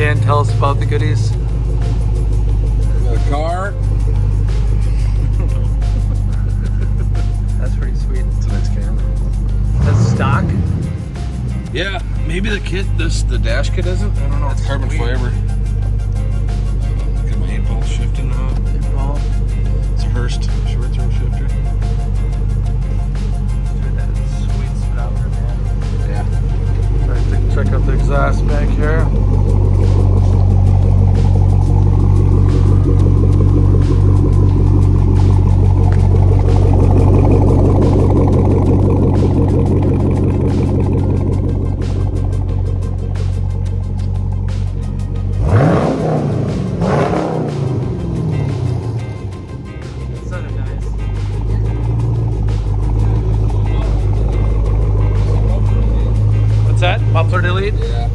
Dan, tell us about the goodies. The car. That's pretty sweet. It's a nice camera. That's stock. Yeah, maybe the dash kit isn't. I don't know. It's carbon fiber. Got my 8-ball shifting knob. Well, It's a Hurst short throw shifter. dude, that is sweet stuff, man. Yeah. Check out the exhaust back here. What's that? Muffler delete? Yeah.